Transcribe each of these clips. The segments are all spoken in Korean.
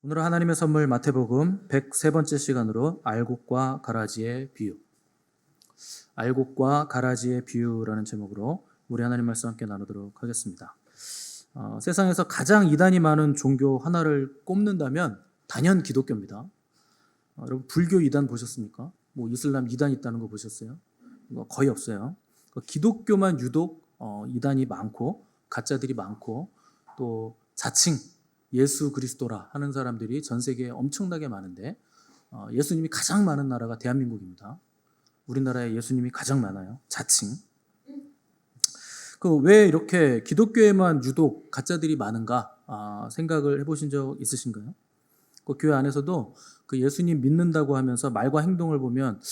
오늘 하나님의 선물 마태복음 103번째 시간으로 알곡과 가라지의 비유. 알곡과 가라지의 비유라는 제목으로 우리 하나님 말씀 함께 나누도록 하겠습니다. 세상에서 가장 이단이 많은 종교 하나를 꼽는다면 단연 기독교입니다. 여러분 불교 이단 보셨습니까? 뭐 이슬람 이단 있다는 거 보셨어요? 거의 없어요. 기독교만 유독 이단이 많고 가짜들이 많고 또 자칭 예수 그리스도라 하는 사람들이 전 세계에 엄청나게 많은데 예수님이 가장 많은 나라가 대한민국입니다. 우리나라에 예수님이 가장 많아요. 자칭. 왜 이렇게 기독교에만 유독 가짜들이 많은가 생각을 해보신 적 있으신가요? 그 교회 안에서도 그 예수님 믿는다고 하면서 말과 행동을 보면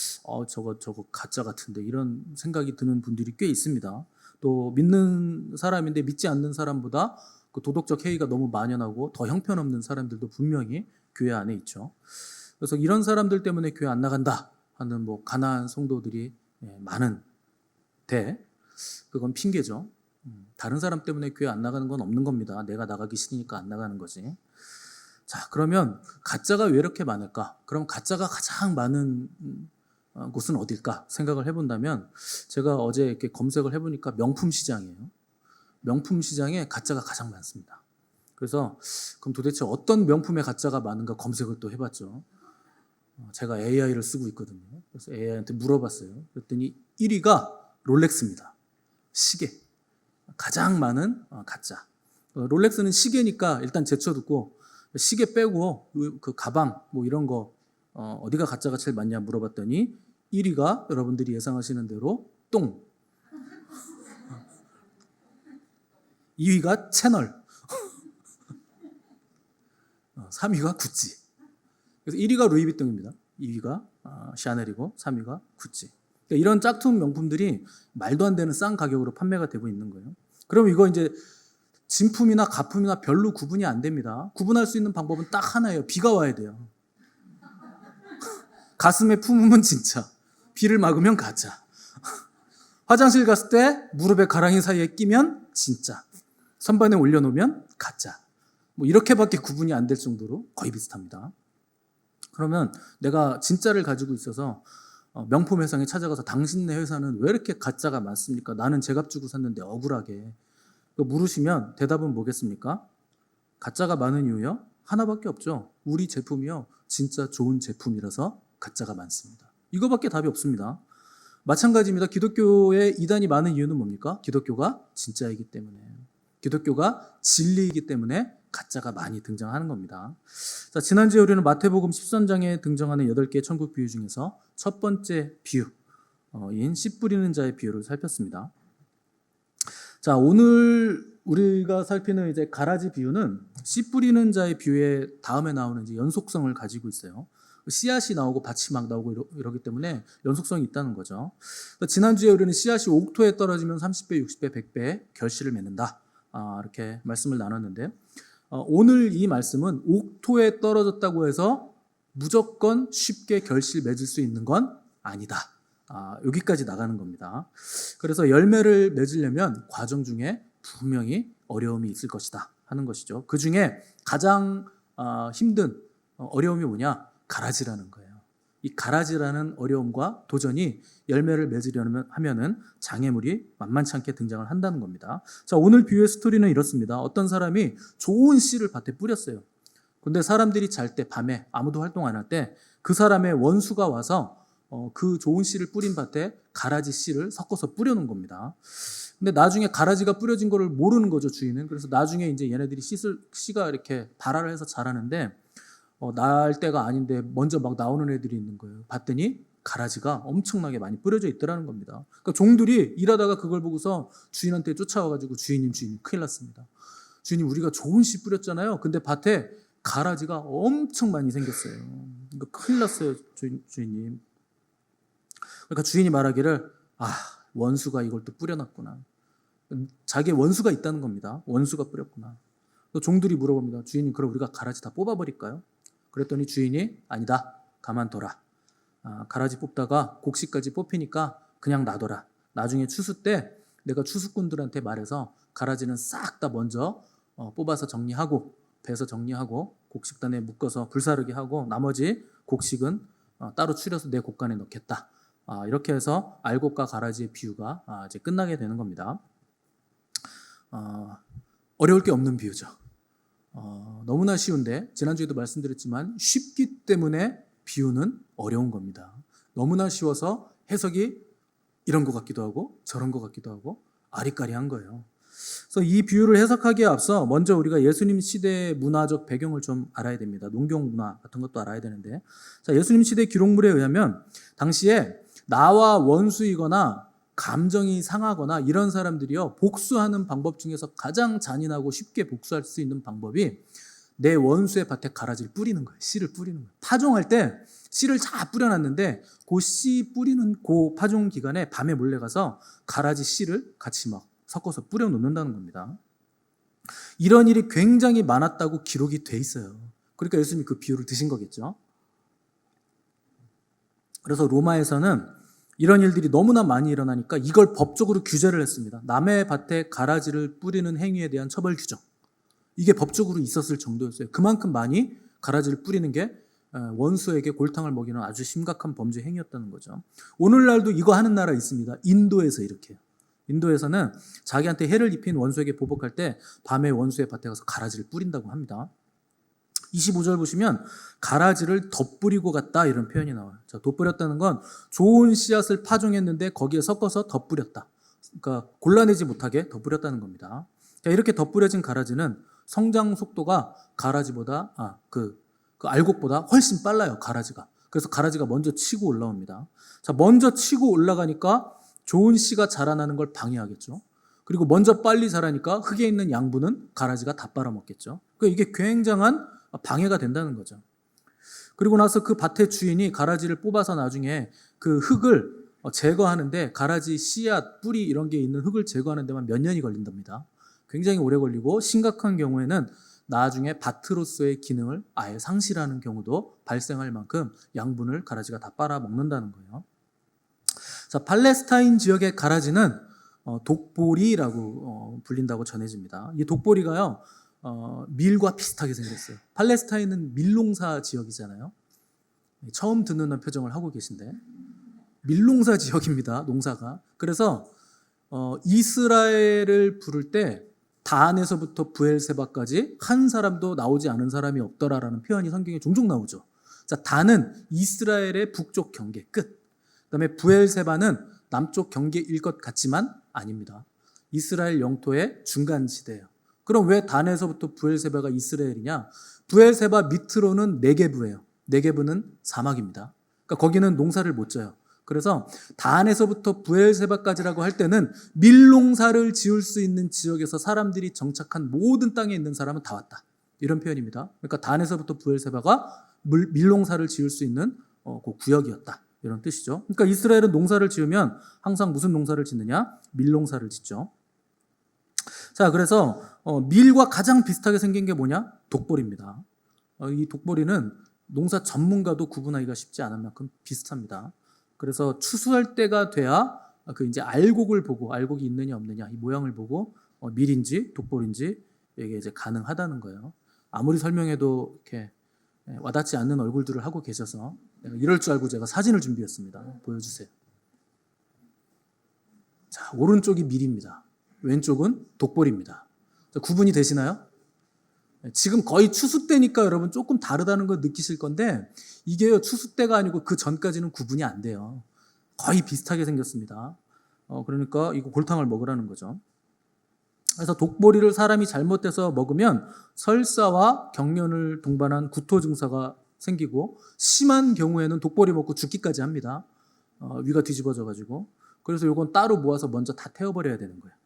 저거 가짜 같은데 이런 생각이 드는 분들이 꽤 있습니다. 또 믿는 사람인데 믿지 않는 사람보다 그 도덕적 해이가 너무 만연하고 더 형편없는 사람들도 분명히 교회 안에 있죠. 그래서 이런 사람들 때문에 교회 안 나간다 하는 뭐 가난한 성도들이 많은데 그건 핑계죠. 다른 사람 때문에 교회 안 나가는 건 없는 겁니다. 내가 나가기 싫으니까 안 나가는 거지. 자, 그러면 가짜가 왜 이렇게 많을까? 그럼 가짜가 가장 많은 곳은 어딜까? 생각을 해본다면 제가 어제 이렇게 검색을 해보니까 명품 시장이에요. 명품 시장에 가짜가 가장 많습니다. 그래서 그럼 도대체 어떤 명품의 가짜가 많은가 검색을 또 해봤죠. 제가 AI를 쓰고 있거든요. 그래서 AI한테 물어봤어요. 그랬더니 1위가 롤렉스입니다. 시계. 가장 많은 가짜. 롤렉스는 시계니까 일단 제쳐두고 시계 빼고 그 가방 뭐 이런 거 어디가 가짜가 제일 많냐 물어봤더니 1위가 여러분들이 예상하시는 대로 똥. 2위가 채널, 3위가 구찌. 그래서 1위가 루이비통입니다. 2위가 샤넬이고 3위가 구찌. 그러니까 이런 짝퉁 명품들이 말도 안 되는 싼 가격으로 판매가 되고 있는 거예요. 그럼 이거 이제 진품이나 가품이나 별로 구분이 안 됩니다. 구분할 수 있는 방법은 딱 하나예요. 비가 와야 돼요. 가슴에 품으면 진짜, 비를 막으면 가짜. 화장실 갔을 때 무릎에 가랑이 사이에 끼면 진짜. 선반에 올려놓으면 가짜. 뭐 이렇게밖에 구분이 안 될 정도로 거의 비슷합니다. 그러면 내가 진짜를 가지고 있어서 명품 회사에 찾아가서 당신네 회사는 왜 이렇게 가짜가 많습니까? 나는 제값 주고 샀는데 억울하게. 물으시면 대답은 뭐겠습니까? 가짜가 많은 이유요? 하나밖에 없죠. 우리 제품이요. 진짜 좋은 제품이라서 가짜가 많습니다. 이거밖에 답이 없습니다. 마찬가지입니다. 기독교에 이단이 많은 이유는 뭡니까? 기독교가 진짜이기 때문에. 기독교가 진리이기 때문에 가짜가 많이 등장하는 겁니다. 자, 지난주에 우리는 마태복음 13장에 등장하는 8개의 천국 비유 중에서 첫 번째 비유인 씨 뿌리는 자의 비유를 살폈습니다. 자, 오늘 우리가 살피는 이제 가라지 비유는 씨 뿌리는 자의 비유의 다음에 나오는 이제 연속성을 가지고 있어요. 씨앗이 나오고 밭이 막 나오고 이러기 때문에 연속성이 있다는 거죠. 지난주에 우리는 씨앗이 옥토에 떨어지면 30배, 60배, 100배 결실을 맺는다. 이렇게 말씀을 나눴는데 오늘 이 말씀은 옥토에 떨어졌다고 해서 무조건 쉽게 결실 맺을 수 있는 건 아니다. 여기까지 나가는 겁니다. 그래서 열매를 맺으려면 과정 중에 분명히 어려움이 있을 것이다 하는 것이죠. 그 중에 가장 힘든 어려움이 뭐냐? 가라지라는 거예요. 이 가라지라는 어려움과 도전이 열매를 맺으려면 하면은 장애물이 만만치 않게 등장을 한다는 겁니다. 자, 오늘 비유의 스토리는 이렇습니다. 어떤 사람이 좋은 씨를 밭에 뿌렸어요. 근데 사람들이 잘 때 밤에 아무도 활동 안 할 때 그 사람의 원수가 와서 그 좋은 씨를 뿌린 밭에 가라지 씨를 섞어서 뿌려놓은 겁니다. 근데 나중에 가라지가 뿌려진 거를 모르는 거죠, 주인은. 그래서 나중에 이제 얘네들이 씨가 이렇게 발화를 해서 자라는데 날 때가 아닌데 먼저 막 나오는 애들이 있는 거예요. 봤더니 가라지가 엄청나게 많이 뿌려져 있더라는 겁니다. 그러니까 종들이 일하다가 그걸 보고서 주인한테 쫓아와가지고 주인님 큰일 났습니다. 주인님 우리가 좋은 씨 뿌렸잖아요. 근데 밭에 가라지가 엄청 많이 생겼어요. 이거 큰일 났어요, 주인님. 그러니까 주인이 말하기를 원수가 이걸 또 뿌려놨구나. 자기의 원수가 있다는 겁니다. 원수가 뿌렸구나. 또 종들이 물어봅니다. 주인님 그럼 우리가 가라지 다 뽑아버릴까요? 그랬더니 주인이 아니다. 가만둬라. 가라지 뽑다가 곡식까지 뽑히니까 그냥 놔둬라. 나중에 추수 때 내가 추수꾼들한테 말해서 가라지는 싹 다 먼저 뽑아서 정리하고 배서 정리하고 곡식단에 묶어서 불사르게 하고 나머지 곡식은 따로 추려서 내 곡간에 넣겠다. 이렇게 해서 알곡과 가라지의 비유가 이제 끝나게 되는 겁니다. 어려울 게 없는 비유죠. 너무나 쉬운데 지난주에도 말씀드렸지만 쉽기 때문에 비유는 어려운 겁니다. 너무나 쉬워서 해석이 이런 것 같기도 하고 저런 것 같기도 하고 아리까리한 거예요. 그래서 이 비유를 해석하기에 앞서 먼저 우리가 예수님 시대의 문화적 배경을 좀 알아야 됩니다. 농경 문화 같은 것도 알아야 되는데, 자, 예수님 시대 기록물에 의하면 당시에 나와 원수이거나 감정이 상하거나 이런 사람들이요, 복수하는 방법 중에서 가장 잔인하고 쉽게 복수할 수 있는 방법이 내 원수의 밭에 가라지를 뿌리는 거예요. 씨를 뿌리는 거예요. 파종할 때 씨를 다 뿌려놨는데 그 씨 뿌리는 그 파종 기간에 밤에 몰래 가서 가라지 씨를 같이 막 섞어서 뿌려 놓는다는 겁니다. 이런 일이 굉장히 많았다고 기록이 돼 있어요. 그러니까 예수님이 그 비유를 드신 거겠죠. 그래서 로마에서는 이런 일들이 너무나 많이 일어나니까 이걸 법적으로 규제를 했습니다. 남의 밭에 가라지를 뿌리는 행위에 대한 처벌 규정. 이게 법적으로 있었을 정도였어요. 그만큼 많이 가라지를 뿌리는 게 원수에게 골탕을 먹이는 아주 심각한 범죄 행위였다는 거죠. 오늘날도 이거 하는 나라 있습니다. 인도에서 이렇게 해요. 인도에서는 자기한테 해를 입힌 원수에게 보복할 때 밤에 원수의 밭에 가서 가라지를 뿌린다고 합니다. 25절 보시면 가라지를 덧뿌리고 갔다 이런 표현이 나와요. 자, 덧뿌렸다는 건 좋은 씨앗을 파종했는데 거기에 섞어서 덧뿌렸다. 그러니까 골라내지 못하게 덧뿌렸다는 겁니다. 자, 이렇게 덧뿌려진 가라지는 성장 속도가 가라지보다 그 알곡보다 훨씬 빨라요. 가라지가. 그래서 가라지가 먼저 치고 올라옵니다. 자, 먼저 치고 올라가니까 좋은 씨가 자라나는 걸 방해하겠죠. 그리고 먼저 빨리 자라니까 흙에 있는 양분은 가라지가 다 빨아먹겠죠. 그러니까 이게 굉장한 방해가 된다는 거죠. 그리고 나서 그 밭의 주인이 가라지를 뽑아서 나중에 그 흙을 제거하는데 가라지 씨앗, 뿌리 이런 게 있는 흙을 제거하는 데만 몇 년이 걸린답니다. 굉장히 오래 걸리고 심각한 경우에는 나중에 밭으로서의 기능을 아예 상실하는 경우도 발생할 만큼 양분을 가라지가 다 빨아먹는다는 거예요. 자, 팔레스타인 지역의 가라지는 독보리라고 불린다고 전해집니다. 이 독보리가요, 밀과 비슷하게 생겼어요. 팔레스타인은 밀농사 지역이잖아요. 처음 듣는 표정을 하고 계신데 밀농사 지역입니다. 농사가. 그래서 이스라엘을 부를 때 단에서부터 브엘세바까지 한 사람도 나오지 않은 사람이 없더라라는 표현이 성경에 종종 나오죠. 자, 단은 이스라엘의 북쪽 경계 끝. 그다음에 브엘세바는 남쪽 경계일 것 같지만 아닙니다. 이스라엘 영토의 중간 지대예요. 그럼 왜 단에서부터 브엘세바가 이스라엘이냐? 브엘세바 밑으로는 네게브예요. 네게브는 사막입니다. 그러니까 거기는 농사를 못 져요. 그래서 단에서부터 브엘세바까지라고 할 때는 밀농사를 지을 수 있는 지역에서 사람들이 정착한 모든 땅에 있는 사람은 다 왔다. 이런 표현입니다. 그러니까 단에서부터 브엘세바가 밀농사를 지을 수 있는 그 구역이었다. 이런 뜻이죠. 그러니까 이스라엘은 농사를 지으면 항상 무슨 농사를 짓느냐? 밀농사를 짓죠. 자, 그래서 밀과 가장 비슷하게 생긴 게 뭐냐? 독보리입니다. 이 독보리는 농사 전문가도 구분하기가 쉽지 않은 만큼 비슷합니다. 그래서 추수할 때가 돼야 그 이제 알곡을 보고 알곡이 있느냐 없느냐 이 모양을 보고 밀인지 독보리인지 이게 이제 가능하다는 거예요. 아무리 설명해도 이렇게 와닿지 않는 얼굴들을 하고 계셔서 이럴 줄 알고 제가 사진을 준비했습니다. 보여주세요. 자, 오른쪽이 밀입니다. 왼쪽은 독보리입니다. 자, 구분이 되시나요? 지금 거의 추수 때니까 여러분 조금 다르다는 걸 느끼실 건데 이게요, 추수 때가 아니고 그 전까지는 구분이 안 돼요. 거의 비슷하게 생겼습니다. 그러니까 이거 골탕을 먹으라는 거죠. 그래서 독보리를 사람이 잘못돼서 먹으면 설사와 경련을 동반한 구토 증사가 생기고 심한 경우에는 독보리 먹고 죽기까지 합니다. 위가 뒤집어져가지고. 그래서 이건 따로 모아서 먼저 다 태워버려야 되는 거예요.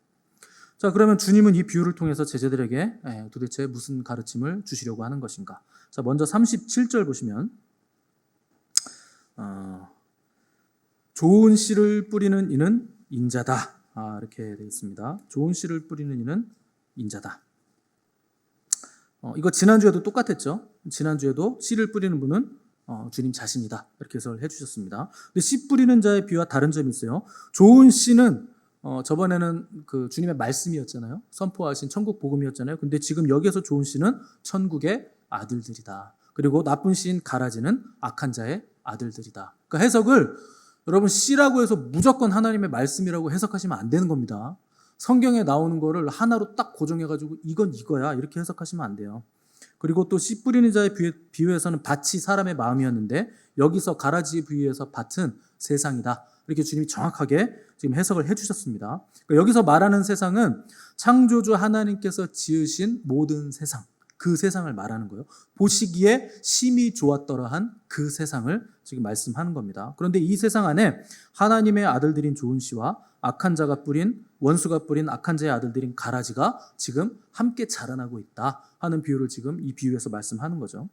자, 그러면 주님은 이 비유를 통해서 제자들에게 도대체 무슨 가르침을 주시려고 하는 것인가? 자, 먼저 37절 보시면 좋은 씨를 뿌리는 이는 인자다. 이렇게 되어 있습니다. 좋은 씨를 뿌리는 이는 인자다. 이거 지난주에도 똑같았죠. 지난주에도 씨를 뿌리는 분은 주님 자신이다. 이렇게 해석을 해주셨습니다. 근데 씨 뿌리는 자의 비유와 다른 점이 있어요. 좋은 씨는 저번에는 그 주님의 말씀이었잖아요. 선포하신 천국 복음이었잖아요. 근데 지금 여기에서 좋은 씨는 천국의 아들들이다. 그리고 나쁜 씨인 가라지는 악한 자의 아들들이다. 그러니까 해석을 여러분 씨라고 해서 무조건 하나님의 말씀이라고 해석하시면 안 되는 겁니다. 성경에 나오는 거를 하나로 딱 고정해가지고 이건 이거야 이렇게 해석하시면 안 돼요. 그리고 또 씨 뿌리는 자의 비유에서는 밭이 사람의 마음이었는데 여기서 가라지에 비유해서 밭은 세상이다. 이렇게 주님이 정확하게 지금 해석을 해주셨습니다. 그러니까 여기서 말하는 세상은 창조주 하나님께서 지으신 모든 세상, 그 세상을 말하는 거예요. 보시기에 심히 좋았더라한 그 세상을 지금 말씀하는 겁니다. 그런데 이 세상 안에 하나님의 아들들인 좋은 씨와 악한 자가 뿌린 원수가 뿌린 악한 자의 아들들인 가라지가 지금 함께 자라나고 있다 하는 비유를 지금 이 비유에서 말씀하는 거죠.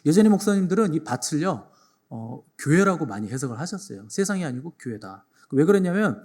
예전에 목사님들은 이 밭을요 교회라고 많이 해석을 하셨어요. 세상이 아니고 교회다. 왜 그랬냐면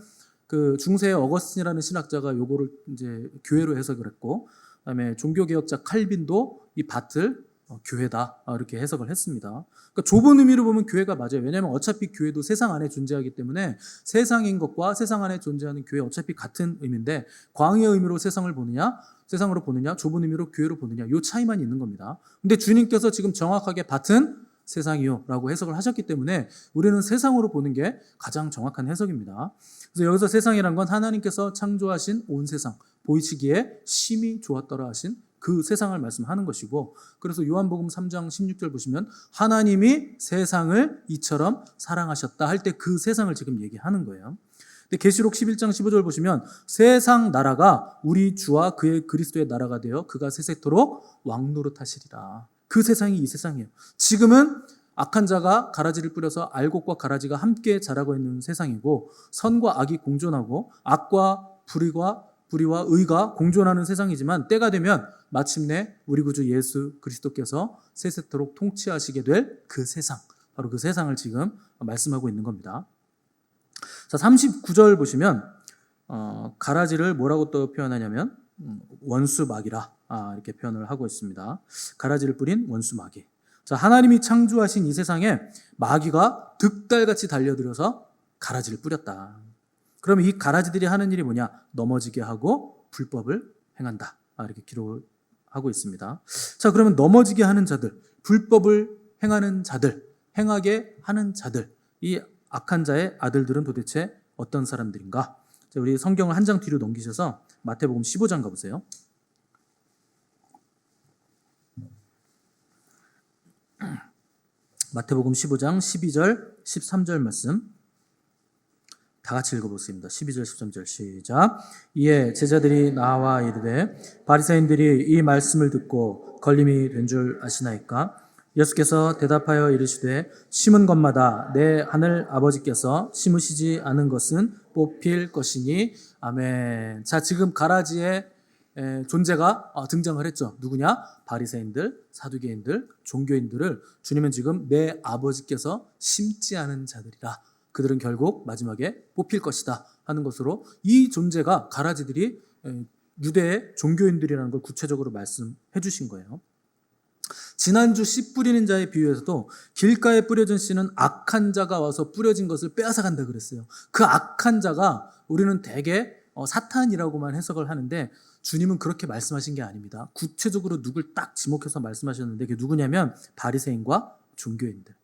그 중세 어거스틴이라는 신학자가 요거를 이제 교회로 해석을 했고, 그다음에 종교개혁자 칼빈도 이 밭을 교회다 이렇게 해석을 했습니다. 그러니까 좁은 의미로 보면 교회가 맞아요. 왜냐하면 어차피 교회도 세상 안에 존재하기 때문에 세상인 것과 세상 안에 존재하는 교회 어차피 같은 의미인데 광의의 의미로 세상을 보느냐 세상으로 보느냐 좁은 의미로 교회로 보느냐 이 차이만 있는 겁니다. 근데 주님께서 지금 정확하게 밭은 세상이요 라고 해석을 하셨기 때문에 우리는 세상으로 보는 게 가장 정확한 해석입니다. 그래서 여기서 세상이란 건 하나님께서 창조하신 온 세상, 보이시기에 심히 좋았더라 하신 그 세상을 말씀하는 것이고, 그래서 요한복음 3장 16절 보시면 하나님이 세상을 이처럼 사랑하셨다 할 때 그 세상을 지금 얘기하는 거예요. 근데 계시록 11장 15절 보시면 세상 나라가 우리 주와 그의 그리스도의 나라가 되어 그가 세세토록 왕노릇하시리라. 그 세상이 이 세상이에요. 지금은 악한 자가 가라지를 뿌려서 알곡과 가라지가 함께 자라고 있는 세상이고, 선과 악이 공존하고 악과 불의와 의가 공존하는 세상이지만 때가 되면 마침내 우리 구주 예수 그리스도께서 세세토록 통치하시게 될 그 세상, 바로 그 세상을 지금 말씀하고 있는 겁니다. 자, 39절 보시면 가라지를 뭐라고 또 표현하냐면 원수마귀라 이렇게 표현을 하고 있습니다. 가라지를 뿌린 원수마귀. 자, 하나님이 창조하신 이 세상에 마귀가 득달같이 달려들어서 가라지를 뿌렸다. 그럼 이 가라지들이 하는 일이 뭐냐? 넘어지게 하고 불법을 행한다. 이렇게 기록을 하고 있습니다. 자, 그러면 넘어지게 하는 자들, 불법을 행하는 자들, 행하게 하는 자들, 이 악한 자의 아들들은 도대체 어떤 사람들인가? 자, 우리 성경을 한 장 뒤로 넘기셔서 마태복음 15장 가보세요. 마태복음 15장 12절 13절 말씀 다 같이 읽어보겠습니다. 12절 13절 시작. 이에 제자들이 나와 이르되 바리새인들이 이 말씀을 듣고 걸림이 된 줄 아시나이까? 예수께서 대답하여 이르시되 심은 것마다 내 하늘 아버지께서 심으시지 않은 것은 뽑힐 것이니 아멘. 자, 지금 가라지의 존재가 등장을 했죠. 누구냐? 바리새인들, 사두개인들, 종교인들을 주님은 지금 내 아버지께서 심지 않은 자들이라. 그들은 결국 마지막에 뽑힐 것이다 하는 것으로 이 존재가 가라지들이 유대의 종교인들이라는 걸 구체적으로 말씀해 주신 거예요. 지난주 씨 뿌리는 자의 비유에서도 길가에 뿌려진 씨는 악한 자가 와서 뿌려진 것을 빼앗아 간다 그랬어요. 그 악한 자가 우리는 대개 사탄이라고만 해석을 하는데 주님은 그렇게 말씀하신 게 아닙니다. 구체적으로 누굴 딱 지목해서 말씀하셨는데 그게 누구냐면 바리새인과 종교인들.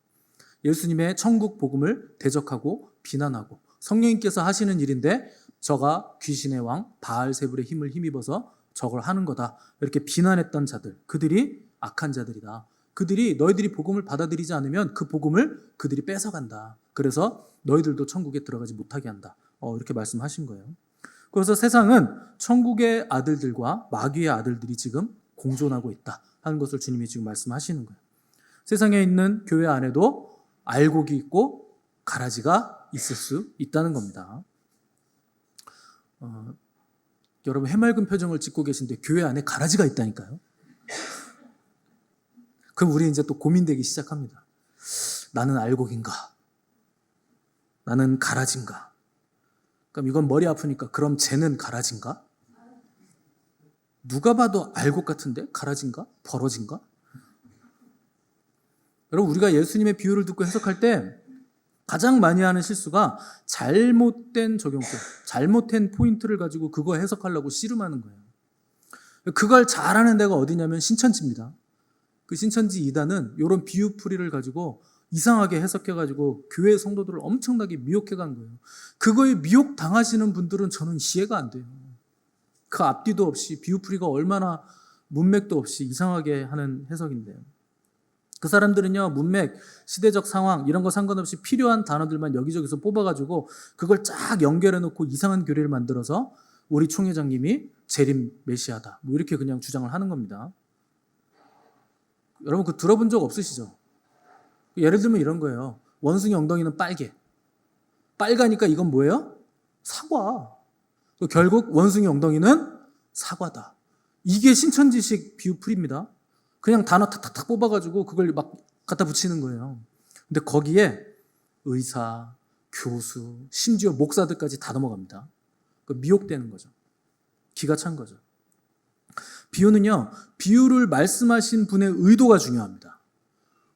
예수님의 천국 복음을 대적하고 비난하고 성령님께서 하시는 일인데 저가 귀신의 왕 바알세불의 힘을 힘입어서 저걸 하는 거다 이렇게 비난했던 자들, 그들이 악한 자들이다. 그들이 너희들이 복음을 받아들이지 않으면 그 복음을 그들이 뺏어간다. 그래서 너희들도 천국에 들어가지 못하게 한다. 이렇게 말씀하신 거예요. 그래서 세상은 천국의 아들들과 마귀의 아들들이 지금 공존하고 있다 하는 것을 주님이 지금 말씀하시는 거예요. 세상에 있는 교회 안에도 알곡이 있고 가라지가 있을 수 있다는 겁니다. 여러분 해맑은 표정을 짓고 계신데 교회 안에 가라지가 있다니까요. 그럼 우리 이제 또 고민되기 시작합니다. 나는 알곡인가? 나는 가라지인가? 그럼 이건 머리 아프니까 그럼 쟤는 가라지인가? 누가 봐도 알곡 같은데 가라지인가? 버러진가? 여러분 우리가 예수님의 비유를 듣고 해석할 때 가장 많이 하는 실수가 잘못된 적용점, 잘못된 포인트를 가지고 그거 해석하려고 씨름하는 거예요. 그걸 잘하는 데가 어디냐면 신천지입니다. 그 신천지 이단은 이런 비유풀이를 가지고 이상하게 해석해가지고 교회 성도들을 엄청나게 미혹해간 거예요. 그거에 미혹 당하시는 분들은 저는 이해가 안 돼요. 그 앞뒤도 없이 비유풀이가 얼마나 문맥도 없이 이상하게 하는 해석인데요. 그 사람들은요, 문맥, 시대적 상황 이런 거 상관없이 필요한 단어들만 여기저기서 뽑아가지고 그걸 쫙 연결해놓고 이상한 교리를 만들어서 우리 총회장님이 재림 메시아다 뭐 이렇게 그냥 주장을 하는 겁니다. 여러분 그 들어본 적 없으시죠? 예를 들면 이런 거예요. 원숭이 엉덩이는 빨개. 빨가니까 이건 뭐예요? 사과. 결국 원숭이 엉덩이는 사과다. 이게 신천지식 비유풀입니다. 그냥 단어 탁탁탁 뽑아가지고 그걸 막 갖다 붙이는 거예요. 근데 거기에 의사, 교수, 심지어 목사들까지 다 넘어갑니다. 미혹되는 거죠. 기가 찬 거죠. 비유는요, 비유를 말씀하신 분의 의도가 중요합니다.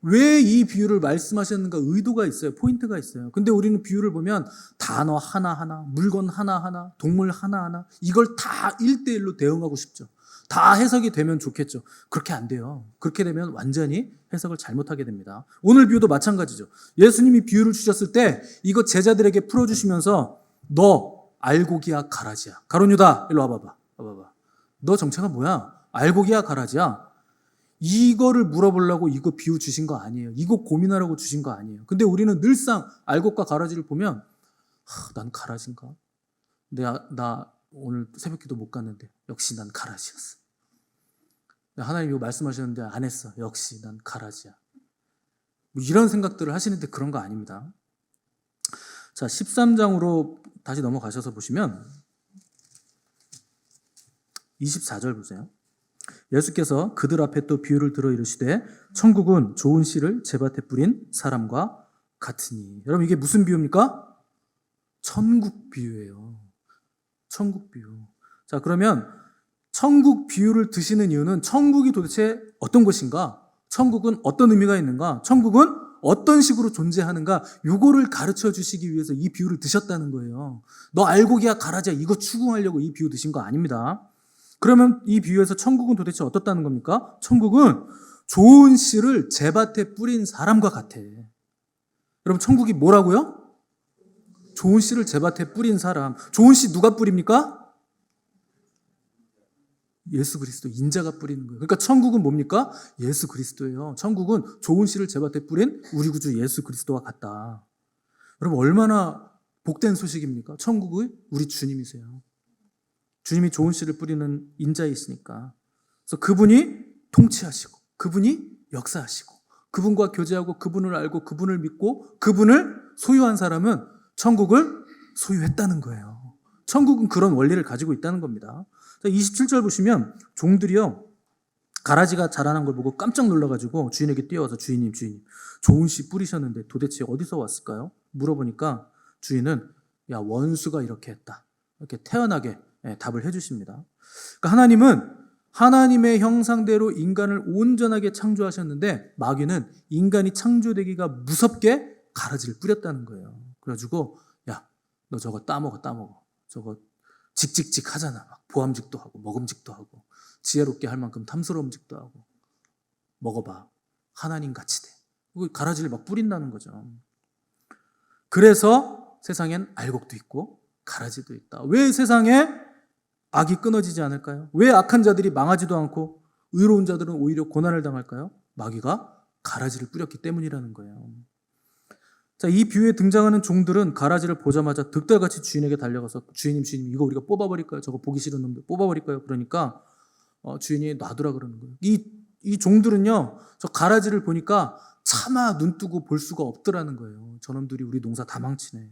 왜 이 비유를 말씀하셨는가 의도가 있어요. 포인트가 있어요. 근데 우리는 비유를 보면 단어 하나하나, 물건 하나하나, 동물 하나하나 이걸 다 1대1로 대응하고 싶죠. 다 해석이 되면 좋겠죠. 그렇게 안 돼요. 그렇게 되면 완전히 해석을 잘못하게 됩니다. 오늘 비유도 마찬가지죠. 예수님이 비유를 주셨을 때 이거 제자들에게 풀어주시면서 너 알곡이야 가라지야. 가론유다 일로 와봐봐. 너 정체가 뭐야? 알곡이야 가라지야. 이거를 물어보려고 이거 비유 주신 거 아니에요. 이거 고민하라고 주신 거 아니에요. 근데 우리는 늘상 알곡과 가라지를 보면 난 가라지인가? 나 오늘 새벽기도 못 갔는데 역시 난 가라지였어. 하나님 이거 말씀하셨는데 안 했어. 역시 난 가라지야. 뭐 이런 생각들을 하시는데 그런 거 아닙니다. 자, 13장으로 다시 넘어가셔서 보시면 24절 보세요. 예수께서 그들 앞에 또 비유를 들어 이르시되 천국은 좋은 씨를 제밭에 뿌린 사람과 같으니. 여러분 이게 무슨 비유입니까? 천국 비유예요. 천국 비유. 자, 그러면 천국 비유를 드시는 이유는 천국이 도대체 어떤 곳인가? 천국은 어떤 의미가 있는가? 천국은 어떤 식으로 존재하는가? 요거를 가르쳐 주시기 위해서 이 비유를 드셨다는 거예요. 너 알곡이야 가라지야 이거 추궁하려고 이 비유 드신 거 아닙니다. 그러면 이 비유에서 천국은 도대체 어떻다는 겁니까? 천국은 좋은 씨를 제밭에 뿌린 사람과 같아. 여러분 천국이 뭐라고요? 좋은 씨를 제밭에 뿌린 사람. 좋은 씨 누가 뿌립니까? 예수 그리스도 인자가 뿌리는 거예요. 그러니까 천국은 뭡니까? 예수 그리스도예요. 천국은 좋은 씨를 제밭에 뿌린 우리 구주 예수 그리스도와 같다. 여러분 얼마나 복된 소식입니까? 천국의 우리 주님이세요. 주님이 좋은 씨를 뿌리는 인자이시니까. 그래서 그분이 통치하시고 그분이 역사하시고 그분과 교제하고 그분을 알고 그분을 믿고 그분을 소유한 사람은 천국을 소유했다는 거예요. 천국은 그런 원리를 가지고 있다는 겁니다. 27절 보시면 종들이요 가라지가 자라난 걸 보고 깜짝 놀라가지고 주인에게 뛰어와서 주인님 좋은 씨 뿌리셨는데 도대체 어디서 왔을까요? 물어보니까 주인은 야 원수가 이렇게 했다. 이렇게 태연하게 답을 해주십니다. 그러니까 하나님은 하나님의 형상대로 인간을 온전하게 창조하셨는데 마귀는 인간이 창조되기가 무섭게 가라지를 뿌렸다는 거예요. 그래가지고 야 너 저거 따먹어 저거 직직직 하잖아. 막 보암직도 하고 먹음직도 하고 지혜롭게 할 만큼 탐스러움직도 하고 먹어봐. 하나님 같이 돼. 가라지를 막 뿌린다는 거죠. 그래서 세상엔 알곡도 있고 가라지도 있다. 왜 세상에 악이 끊어지지 않을까요? 왜 악한 자들이 망하지도 않고 의로운 자들은 오히려 고난을 당할까요? 마귀가 가라지를 뿌렸기 때문이라는 거예요. 자, 이 비유에 등장하는 종들은 가라지를 보자마자 득달같이 주인에게 달려가서 주인님 이거 우리가 뽑아버릴까요? 저거 보기 싫은 놈들 뽑아버릴까요? 그러니까 주인이 놔두라 그러는 거예요. 이 종들은요 저 가라지를 보니까 차마 눈 뜨고 볼 수가 없더라는 거예요. 저놈들이 우리 농사 다 망치네.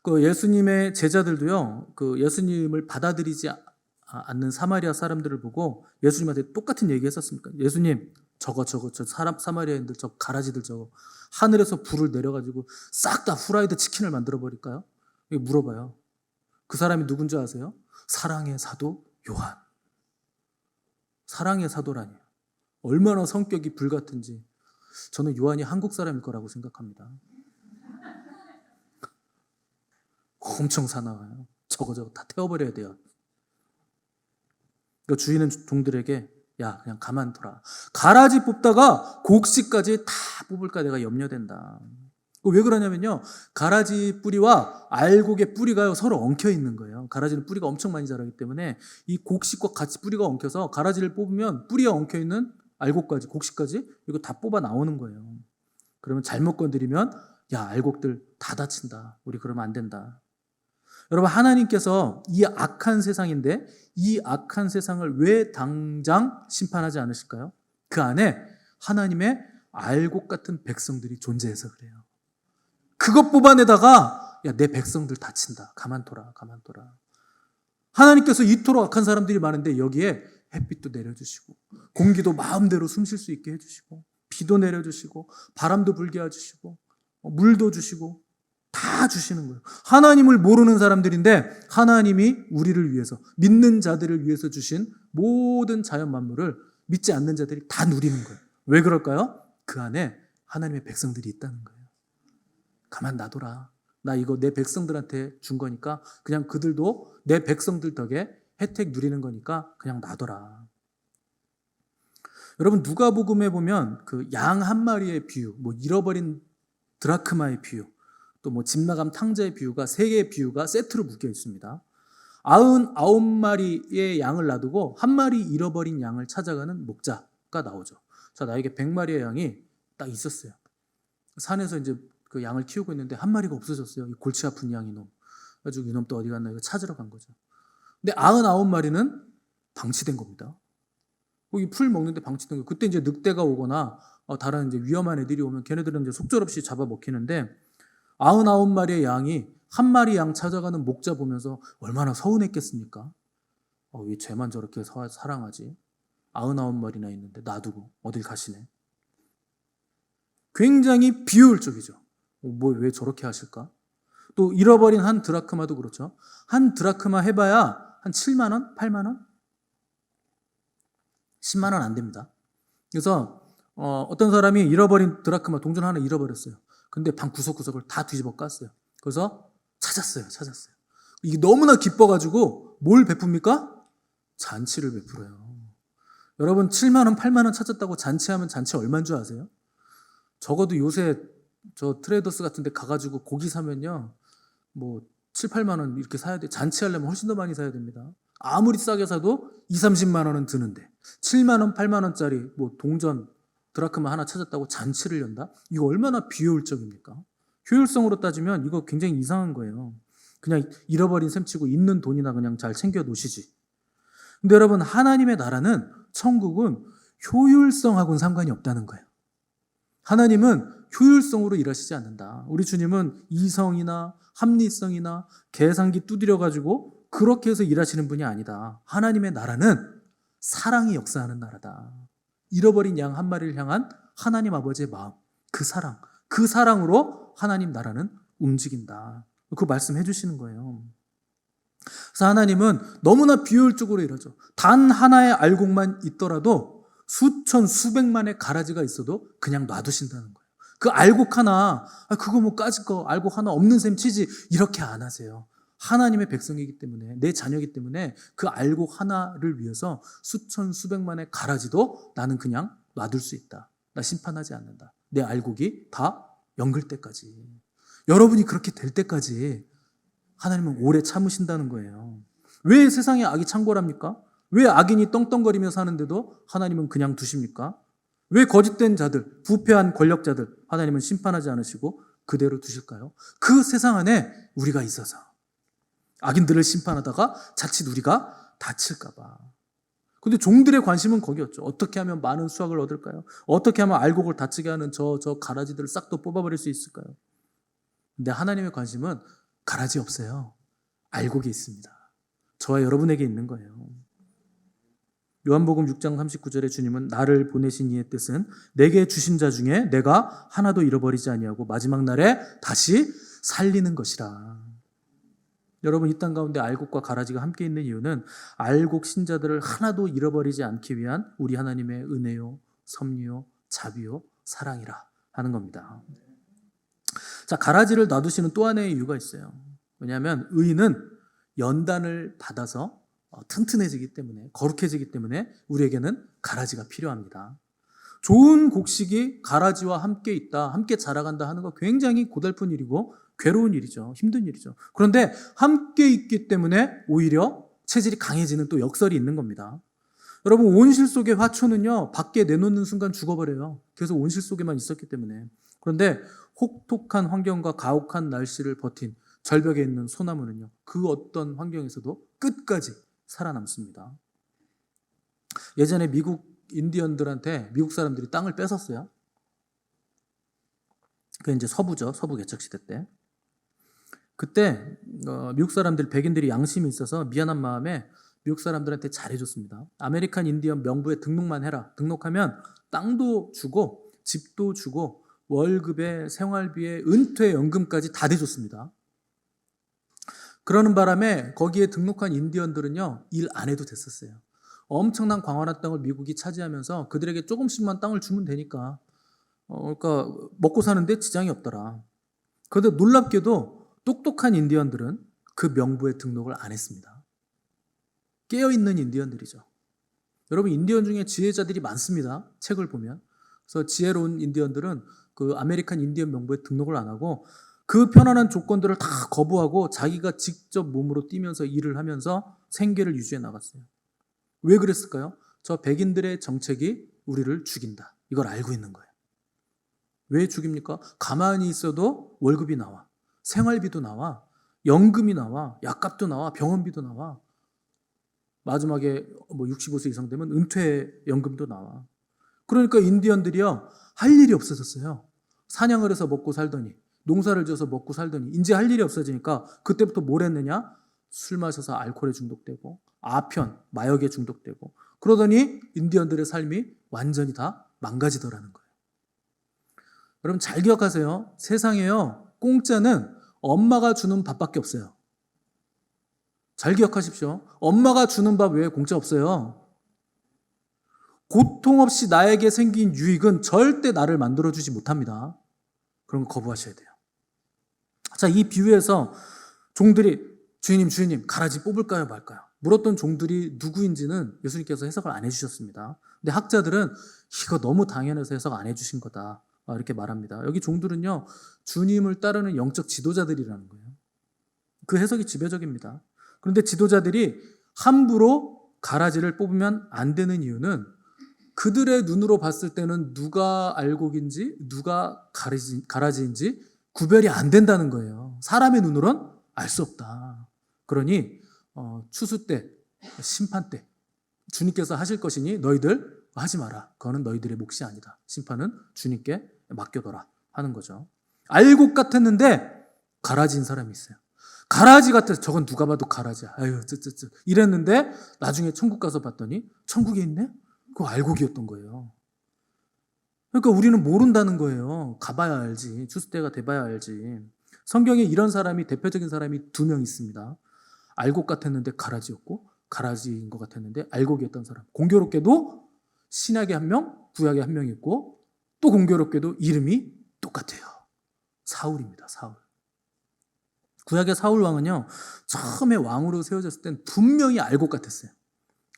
그 예수님의 제자들도요 그 예수님을 받아들이지 않는 사마리아 사람들을 보고 예수님한테 똑같은 얘기 했었습니까? 예수님 저 사마리아인들 저 가라지들 저거 하늘에서 불을 내려가지고 싹 다 후라이드 치킨을 만들어 버릴까요? 물어봐요. 그 사람이 누군지 아세요? 사랑의 사도 요한. 사랑의 사도라니 얼마나 성격이 불같은지 저는 요한이 한국 사람일 거라고 생각합니다. 엄청 사나워요. 저거 다 태워버려야 돼요. 그러니까 주인은 종들에게 야, 그냥 가만둬라. 가라지 뽑다가 곡식까지 다 뽑을까 내가 염려된다. 왜 그러냐면요, 가라지 뿌리와 알곡의 뿌리가 서로 엉켜 있는 거예요. 가라지는 뿌리가 엄청 많이 자라기 때문에 이 곡식과 같이 뿌리가 엉켜서 가라지를 뽑으면 뿌리에 엉켜 있는 알곡까지, 곡식까지 이거 다 뽑아 나오는 거예요. 그러면 잘못 건드리면 야, 알곡들 다 다친다. 우리 그러면 안 된다. 여러분, 하나님께서 이 악한 세상인데 이 악한 세상을 왜 당장 심판하지 않으실까요? 그 안에 하나님의 알곡 같은 백성들이 존재해서 그래요. 그것 뽑아내다가 야, 내 백성들 다친다. 가만둬라. 가만둬라. 하나님께서 이토록 악한 사람들이 많은데 여기에 햇빛도 내려주시고 공기도 마음대로 숨 쉴 수 있게 해주시고 비도 내려주시고 바람도 불게 해주시고 물도 주시고 다 주시는 거예요. 하나님을 모르는 사람들인데 하나님이 우리를 위해서, 믿는 자들을 위해서 주신 모든 자연 만물을 믿지 않는 자들이 다 누리는 거예요. 왜 그럴까요? 그 안에 하나님의 백성들이 있다는 거예요. 가만 놔둬라. 나 이거 내 백성들한테 준 거니까 그냥 그들도 내 백성들 덕에 혜택 누리는 거니까 그냥 놔둬라. 여러분, 누가복음에 보면 그 양 한 마리의 비유, 뭐 잃어버린 드라크마의 비유, 또 뭐 집 나간 탕자의 비유가, 세 개의 비유가 세트로 묶여 있습니다. 99마리의 양을 놔두고 한 마리 잃어버린 양을 찾아가는 목자가 나오죠. 자, 나에게 100마리의 양이 딱 있었어요. 산에서 이제 그 양을 키우고 있는데 한 마리가 없어졌어요. 이 골치 아픈 양 이놈. 그래가지고 이놈 또 어디 갔나 이거 찾으러 간 거죠. 근데 99마리는 방치된 겁니다. 거기 풀 먹는데 방치된 거. 그때 이제 늑대가 오거나 다른 이제 위험한 애들이 오면 걔네들은 이제 속절없이 잡아 먹히는데 99마리의 양이 한 마리 양 찾아가는 목자 보면서 얼마나 서운했겠습니까? 왜 쟤만 저렇게 사랑하지? 99마리나 있는데 놔두고 어딜 가시네. 굉장히 비효율적이죠. 왜 저렇게 하실까? 또 잃어버린 한 드라크마도 그렇죠. 한 드라크마 해봐야 한 7만 원? 8만 원? 10만 원 안 됩니다. 그래서 어떤 사람이 잃어버린 드라크마 동전 하나 잃어버렸어요. 근데 방 구석구석을 다 뒤집어 깠어요. 그래서 찾았어요. 이게 너무나 기뻐가지고 뭘 베풉니까? 잔치를 베풀어요. 여러분, 7만 원, 8만 원 찾았다고 잔치하면 잔치 얼마인 줄 아세요? 적어도 요새 저 트레이더스 같은 데 가가지고 고기 사면요, 뭐 7, 8만 원 이렇게 사야 돼. 잔치하려면 훨씬 더 많이 사야 됩니다. 아무리 싸게 사도 2, 30만 원은 드는데 7만 원, 8만 원짜리 뭐 동전 드라크마 하나 찾았다고 잔치를 연다? 이거 얼마나 비효율적입니까? 효율성으로 따지면 이거 굉장히 이상한 거예요. 그냥 잃어버린 셈치고 있는 돈이나 그냥 잘 챙겨 놓으시지. 근데 여러분, 하나님의 나라는, 천국은 효율성하고는 상관이 없다는 거예요. 하나님은 효율성으로 일하시지 않는다. 우리 주님은 이성이나 합리성이나 계산기 두드려가지고 그렇게 해서 일하시는 분이 아니다. 하나님의 나라는 사랑이 역사하는 나라다. 잃어버린 양 한 마리를 향한 하나님 아버지의 마음, 그 사랑으로 하나님 나라는 움직인다. 그 말씀해 주시는 거예요. 그래서 하나님은 너무나 비효율적으로 일하죠. 단 하나의 알곡만 있더라도 수천, 수백만의 가라지가 있어도 그냥 놔두신다는 거예요. 그 알곡 하나, 그거 뭐 까짓 거 알곡 하나 없는 셈 치지, 이렇게 안 하세요. 하나님의 백성이기 때문에, 내 자녀이기 때문에 그 알곡 하나를 위해서 수천, 수백만의 가라지도 나는 그냥 놔둘 수 있다. 나 심판하지 않는다. 내 알곡이 다 연글 때까지. 여러분이 그렇게 될 때까지 하나님은 오래 참으신다는 거예요. 왜 세상에 악이 창궐합니까? 왜 악인이 떵떵거리며 사는데도 하나님은 그냥 두십니까? 왜 거짓된 자들, 부패한 권력자들 하나님은 심판하지 않으시고 그대로 두실까요? 그 세상 안에 우리가 있어서 악인들을 심판하다가 자칫 우리가 다칠까 봐. 근데 종들의 관심은 거기였죠. 어떻게 하면 많은 수확을 얻을까요? 어떻게 하면 알곡을 다치게 하는 저 가라지들을 싹 다 뽑아버릴 수 있을까요? 근데 하나님의 관심은 가라지 없어요. 알곡이 있습니다. 저와 여러분에게 있는 거예요. 요한복음 6장 39절에 주님은 나를 보내신 이의 뜻은 내게 주신 자 중에 내가 하나도 잃어버리지 아니하고 마지막 날에 다시 살리는 것이라. 여러분, 이 땅 가운데 알곡과 가라지가 함께 있는 이유는 알곡 신자들을 하나도 잃어버리지 않기 위한 우리 하나님의 은혜요, 섭리요, 자비요, 사랑이라 하는 겁니다. 자, 가라지를 놔두시는 또 하나의 이유가 있어요. 왜냐하면 의인은 연단을 받아서 튼튼해지기 때문에, 거룩해지기 때문에 우리에게는 가라지가 필요합니다. 좋은 곡식이 가라지와 함께 있다, 함께 자라간다 하는 거 굉장히 고달픈 일이고 괴로운 일이죠. 힘든 일이죠. 그런데 함께 있기 때문에 오히려 체질이 강해지는 또 역설이 있는 겁니다. 여러분, 온실 속의 화초는요, 밖에 내놓는 순간 죽어버려요. 그래서 온실 속에만 있었기 때문에. 그런데 혹독한 환경과 가혹한 날씨를 버틴 절벽에 있는 소나무는요, 그 어떤 환경에서도 끝까지 살아남습니다. 예전에 미국 인디언들한테 미국 사람들이 땅을 뺏었어요. 그게 이제 서부죠. 서부 개척시대 때. 그때 미국 사람들, 백인들이 양심이 있어서 미안한 마음에 미국 사람들한테 잘해줬습니다. 아메리칸 인디언 명부에 등록만 해라. 등록하면 땅도 주고 집도 주고 월급에 생활비에 은퇴 연금까지 다 대줬습니다. 그러는 바람에 거기에 등록한 인디언들은요, 일 안 해도 됐었어요. 엄청난 광활한 땅을 미국이 차지하면서 그들에게 조금씩만 땅을 주면 되니까 그러니까 먹고 사는데 지장이 없더라. 그런데 놀랍게도 똑똑한 인디언들은 그 명부에 등록을 안 했습니다. 깨어있는 인디언들이죠. 여러분, 인디언 중에 지혜자들이 많습니다. 책을 보면. 그래서 지혜로운 인디언들은 그 아메리칸 인디언 명부에 등록을 안 하고 그 편안한 조건들을 다 거부하고 자기가 직접 몸으로 뛰면서 일을 하면서 생계를 유지해 나갔어요. 왜 그랬을까요? 저 백인들의 정책이 우리를 죽인다. 이걸 알고 있는 거예요. 왜 죽입니까? 가만히 있어도 월급이 나와. 생활비도 나와. 연금이 나와. 약값도 나와. 병원비도 나와. 마지막에 65세 이상 되면 은퇴 연금도 나와. 그러니까 인디언들이요, 할 일이 없어졌어요. 사냥을 해서 먹고 살더니, 농사를 지어서 먹고 살더니 이제 할 일이 없어지니까 그때부터 뭘 했느냐? 술 마셔서 알코올에 중독되고 아편, 마약에 중독되고 그러더니 인디언들의 삶이 완전히 다 망가지더라는 거예요. 여러분, 잘 기억하세요. 세상에요, 공짜는 엄마가 주는 밥밖에 없어요. 잘 기억하십시오. 엄마가 주는 밥 외에 공짜 없어요. 고통 없이 나에게 생긴 유익은 절대 나를 만들어주지 못합니다. 그런 거 거부하셔야 돼요. 자, 이 비유에서 종들이 주인님 가라지 뽑을까요 말까요? 물었던 종들이 누구인지는 예수님께서 해석을 안 해주셨습니다. 근데 학자들은 이거 너무 당연해서 해석 안 해주신 거다, 이렇게 말합니다. 여기 종들은요, 주님을 따르는 영적 지도자들이라는 거예요. 그 해석이 지배적입니다. 그런데 지도자들이 함부로 가라지를 뽑으면 안 되는 이유는 그들의 눈으로 봤을 때는 누가 알곡인지 누가 가라지인지 구별이 안 된다는 거예요. 사람의 눈으로는 알 수 없다. 그러니 추수 때, 심판 때 주님께서 하실 것이니 너희들 하지 마라. 그거는 너희들의 몫이 아니다. 심판은 주님께 맡겨둬라 하는 거죠. 알곡 같았는데 가라지인 사람이 있어요. 가라지 같아서 저건 누가 봐도 가라지야. 아유, 쯧쯧쯧 이랬는데 나중에 천국 가서 봤더니 천국에 있네? 그거 알곡이었던 거예요. 그러니까 우리는 모른다는 거예요. 가봐야 알지. 추수 때가 돼봐야 알지. 성경에 이런 사람이, 대표적인 사람이 2명 있습니다. 알곡 같았는데 가라지였고 가라지인 것 같았는데 알곡이었던 사람. 공교롭게도 신약에 1명, 구약에 1명 있고 또 공교롭게도 이름이 똑같아요. 사울입니다. 사울. 구약의 사울 왕은요, 처음에 왕으로 세워졌을 땐 분명히 알곡 같았어요.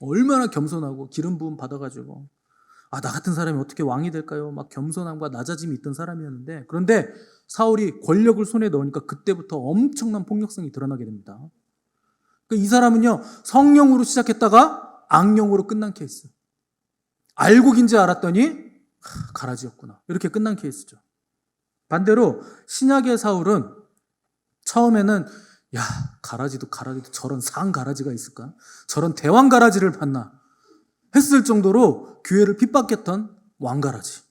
얼마나 겸손하고 기름 부음 받아가지고 나 같은 사람이 어떻게 왕이 될까요? 막 겸손함과 낮아짐이 있던 사람이었는데, 그런데 사울이 권력을 손에 넣으니까 그때부터 엄청난 폭력성이 드러나게 됩니다. 그러니까 이 사람은요, 성령으로 시작했다가 악령으로 끝난 케이스. 알곡인지 알았더니 가라지였구나. 이렇게 끝난 케이스죠. 반대로 신약의 사울은 처음에는 가라지도 저런 상 가라지가 있을까? 저런 대왕 가라지를 봤나? 했을 정도로 교회를 핍박했던 왕가라지.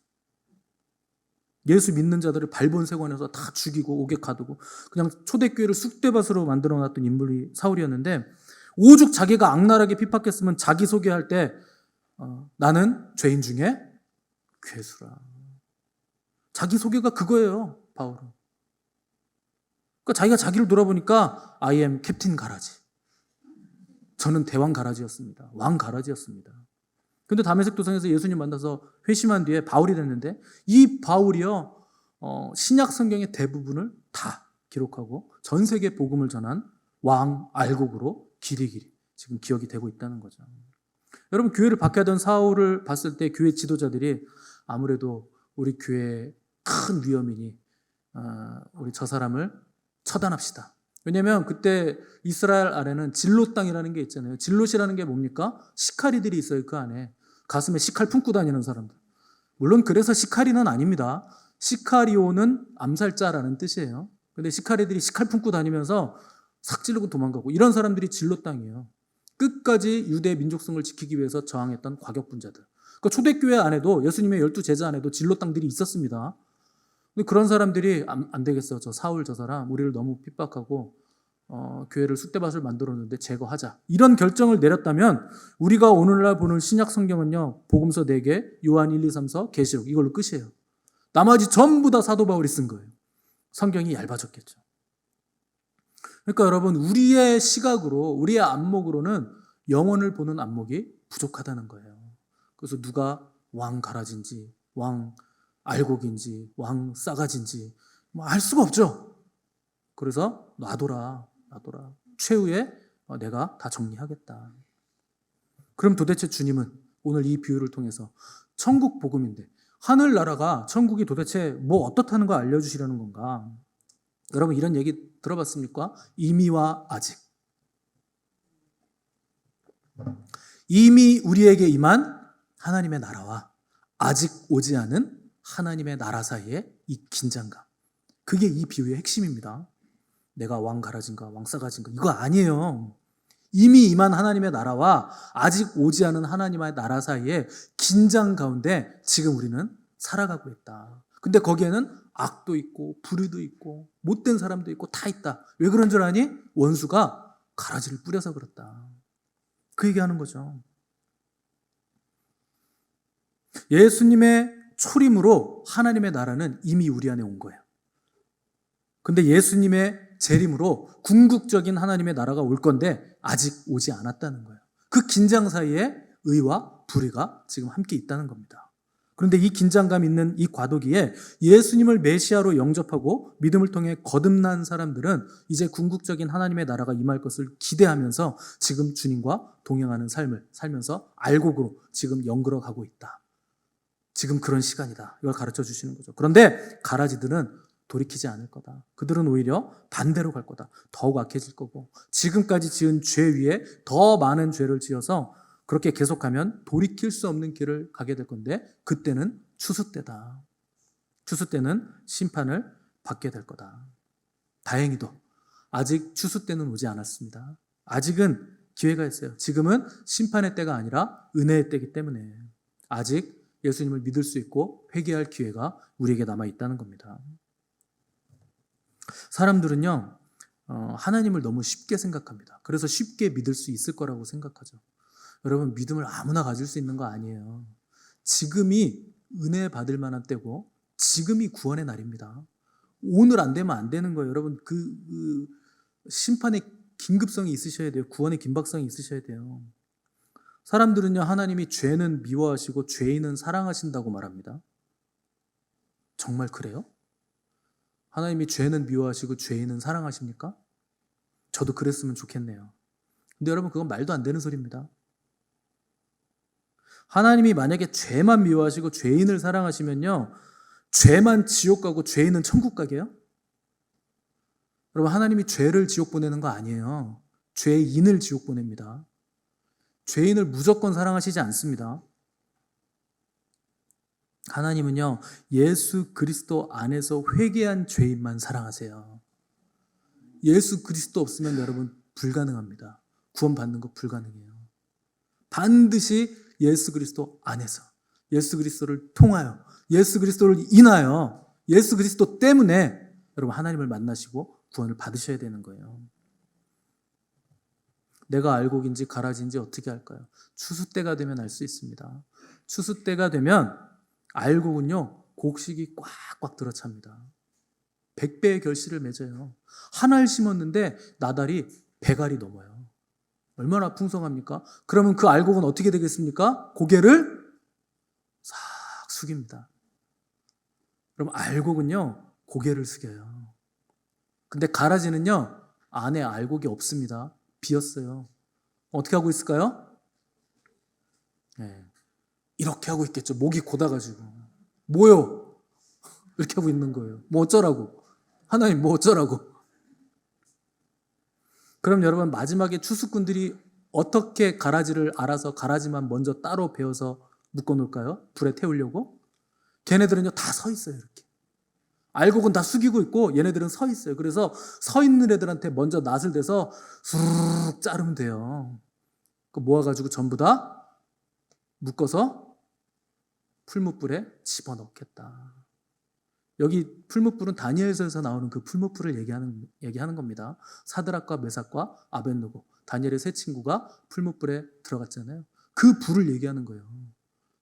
예수 믿는 자들을 발본색원해서 다 죽이고 옥에 가두고 그냥 초대교회를 쑥대밭으로 만들어놨던 인물이 사울이었는데, 오죽 자기가 악랄하게 핍박했으면 자기 소개할 때 나는 죄인 중에 괴수라. 자기 소개가 그거예요, 바울은. 그러니까 자기가 자기를 돌아보니까 I am 캡틴 가라지. 저는 대왕 가라지였습니다. 왕 가라지였습니다. 근데 다메섹 도상에서 예수님 만나서 회심한 뒤에 바울이 됐는데, 이 바울이요, 신약 성경의 대부분을 다 기록하고 전 세계 복음을 전한 왕 알곡으로 길이 지금 기억이 되고 있다는 거죠. 여러분, 교회를 박해하던 사울을 봤을 때 교회 지도자들이 아무래도 우리 교회의 큰 위험이니 우리 저 사람을 처단합시다. 왜냐하면 그때 이스라엘 안에는 질롯 땅이라는 게 있잖아요. 질롯이라는 게 뭡니까? 시카리들이 있어요. 그 안에 가슴에 시칼 품고 다니는 사람들. 물론 그래서 시카리는 아닙니다. 시카리오는 암살자라는 뜻이에요. 근데 시카리들이 시칼 품고 다니면서 삭 찌르고 도망가고 이런 사람들이 질롯 땅이에요. 끝까지 유대 민족성을 지키기 위해서 저항했던 과격분자들. 그러니까 초대교회 안에도 예수님의 12제자 안에도 질롯 땅들이 있었습니다. 근데 그런 사람들이 안 되겠어. 저 사울 저 사람 우리를 너무 핍박하고 교회를 쑥대밭을 만들었는데 제거하자. 이런 결정을 내렸다면 우리가 오늘날 보는 신약 성경은요. 복음서 4개, 요한 1, 2, 3서, 계시록 이걸로 끝이에요. 나머지 전부 다 사도 바울이 쓴 거예요. 성경이 얇아졌겠죠. 그러니까 여러분 우리의 시각으로 우리의 안목으로는 영혼을 보는 안목이 부족하다는 거예요. 그래서 누가 왕 가라진지 왕 알곡인지 왕 싸가지인지 뭐 알 수가 없죠. 그래서 놔둬라. 최후에 내가 다 정리하겠다. 그럼 도대체 주님은 오늘 이 비유를 통해서 천국 복음인데 하늘나라가 천국이 도대체 뭐 어떻다는 거 알려주시려는 건가? 여러분 이런 얘기 들어봤습니까? 이미와 아직. 이미 우리에게 임한 하나님의 나라와 아직 오지 않은 하나님의 나라 사이의 이 긴장감. 그게 이 비유의 핵심입니다. 내가 왕 가라진가 왕 싸가진가 이거 아니에요. 이미 임한 하나님의 나라와 아직 오지 않은 하나님의 나라 사이의 긴장 가운데 지금 우리는 살아가고 있다. 근데 거기에는 악도 있고 불의도 있고 못된 사람도 있고 다 있다. 왜 그런 줄 아니? 원수가 가라지를 뿌려서 그렇다. 그 얘기하는 거죠. 예수님의 초림으로 하나님의 나라는 이미 우리 안에 온 거예요. 근데 예수님의 재림으로 궁극적인 하나님의 나라가 올 건데 아직 오지 않았다는 거예요. 그 긴장 사이에 의와 불의가 지금 함께 있다는 겁니다. 그런데 이 긴장감 있는 이 과도기에 예수님을 메시아로 영접하고 믿음을 통해 거듭난 사람들은 이제 궁극적인 하나님의 나라가 임할 것을 기대하면서 지금 주님과 동행하는 삶을 살면서 알곡으로 지금 영글어 가고 있다. 지금 그런 시간이다. 이걸 가르쳐 주시는 거죠. 그런데 가라지들은 돌이키지 않을 거다. 그들은 오히려 반대로 갈 거다. 더욱 악해질 거고 지금까지 지은 죄 위에 더 많은 죄를 지어서 그렇게 계속하면 돌이킬 수 없는 길을 가게 될 건데 그때는 추수 때다. 추수 때는 심판을 받게 될 거다. 다행히도 아직 추수 때는 오지 않았습니다. 아직은 기회가 있어요. 지금은 심판의 때가 아니라 은혜의 때이기 때문에 아직 예수님을 믿을 수 있고 회개할 기회가 우리에게 남아 있다는 겁니다. 사람들은요, 하나님을 너무 쉽게 생각합니다. 그래서 쉽게 믿을 수 있을 거라고 생각하죠. 여러분, 믿음을 아무나 가질 수 있는 거 아니에요. 지금이 은혜 받을 만한 때고, 지금이 구원의 날입니다. 오늘 안 되면 안 되는 거예요. 여러분, 그 심판의 긴급성이 있으셔야 돼요. 구원의 긴박성이 있으셔야 돼요. 사람들은요, 하나님이 죄는 미워하시고 죄인은 사랑하신다고 말합니다. 정말 그래요? 하나님이 죄는 미워하시고 죄인은 사랑하십니까? 저도 그랬으면 좋겠네요. 근데 여러분 그건 말도 안 되는 소리입니다. 하나님이 만약에 죄만 미워하시고 죄인을 사랑하시면요. 죄만 지옥 가고 죄인은 천국 가게요? 여러분 하나님이 죄를 지옥 보내는 거 아니에요. 죄인을 지옥 보냅니다. 죄인을 무조건 사랑하시지 않습니다. 하나님은요, 예수 그리스도 안에서 회개한 죄인만 사랑하세요. 예수 그리스도 없으면 여러분 불가능합니다. 구원받는 거 불가능해요. 반드시 예수 그리스도 안에서, 예수 그리스도를 통하여, 예수 그리스도를 인하여, 예수 그리스도 때문에 여러분 하나님을 만나시고 구원을 받으셔야 되는 거예요. 내가 알곡인지 가라지인지 어떻게 할까요? 추수 때가 되면 알 수 있습니다. 추수 때가 되면 알곡은요, 곡식이 꽉꽉 들어찹니다. 100배의 결실을 맺어요. 한 알 심었는데 나달이 100알이 넘어요. 얼마나 풍성합니까? 그러면 그 알곡은 어떻게 되겠습니까? 고개를 싹 숙입니다. 그럼 알곡은요, 고개를 숙여요. 근데 가라지는요, 안에 알곡이 없습니다. 비었어요. 어떻게 하고 있을까요? 네. 이렇게 하고 있겠죠. 목이 고다가지고. 뭐요? 이렇게 하고 있는 거예요. 뭐 어쩌라고? 하나님 뭐 어쩌라고? 그럼 여러분 마지막에 추수꾼들이 어떻게 가라지를 알아서 가라지만 먼저 따로 베어서 묶어 놓을까요? 불에 태우려고? 걔네들은요 다 서 있어요. 이렇게. 알곡은 다 숙이고 있고 얘네들은 서 있어요. 그래서 서 있는 애들한테 먼저 낫을 대서 수르륵 자르면 돼요. 그 모아가지고 전부 다 묶어서 풀무불에 집어넣겠다. 여기 풀무불은 다니엘서에서 나오는 그 풀무불을 얘기하는 겁니다. 사드락과 메삭과 아벳느고, 다니엘의 세 친구가 풀무불에 들어갔잖아요. 그 불을 얘기하는 거예요.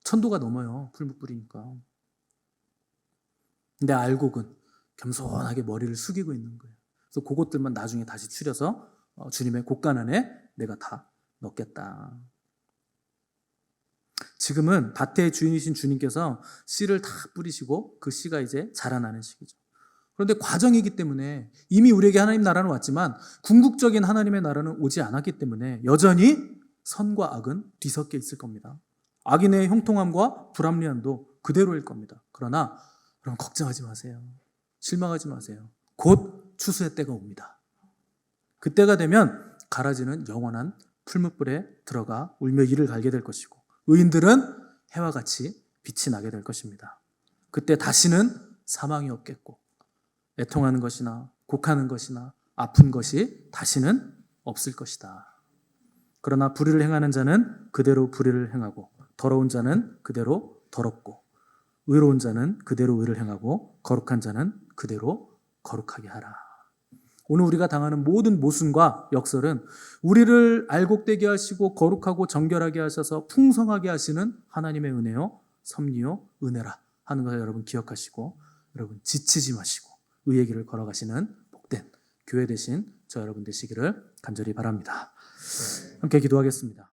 1000도가 넘어요. 풀무불이니까. 근데 알곡은 겸손하게 머리를 숙이고 있는 거예요. 그래서 그것들만 나중에 다시 추려서 주님의 곳간 안에 내가 다 넣겠다. 지금은 밭의 주인이신 주님께서 씨를 다 뿌리시고 그 씨가 이제 자라나는 시기죠. 그런데 과정이기 때문에 이미 우리에게 하나님 나라는 왔지만 궁극적인 하나님의 나라는 오지 않았기 때문에 여전히 선과 악은 뒤섞여 있을 겁니다. 악인의 형통함과 불합리함도 그대로일 겁니다. 그러나 여러분 걱정하지 마세요. 실망하지 마세요. 곧 추수의 때가 옵니다. 그때가 되면 가라지는 영원한 풀무불에 들어가 울며 이를 갈게 될 것이고 의인들은 해와 같이 빛이 나게 될 것입니다. 그때 다시는 사망이 없겠고 애통하는 것이나 곡하는 것이나 아픈 것이 다시는 없을 것이다. 그러나 불의를 행하는 자는 그대로 불의를 행하고 더러운 자는 그대로 더럽고 의로운 자는 그대로 의를 행하고 거룩한 자는 그대로 거룩하게 하라. 오늘 우리가 당하는 모든 모순과 역설은 우리를 알곡되게 하시고 거룩하고 정결하게 하셔서 풍성하게 하시는 하나님의 은혜요, 섭리요, 은혜라 하는 것을 여러분 기억하시고 여러분 지치지 마시고 의의 길을 걸어가시는 복된 교회 되신 저 여러분 되시기를 간절히 바랍니다. 함께 기도하겠습니다.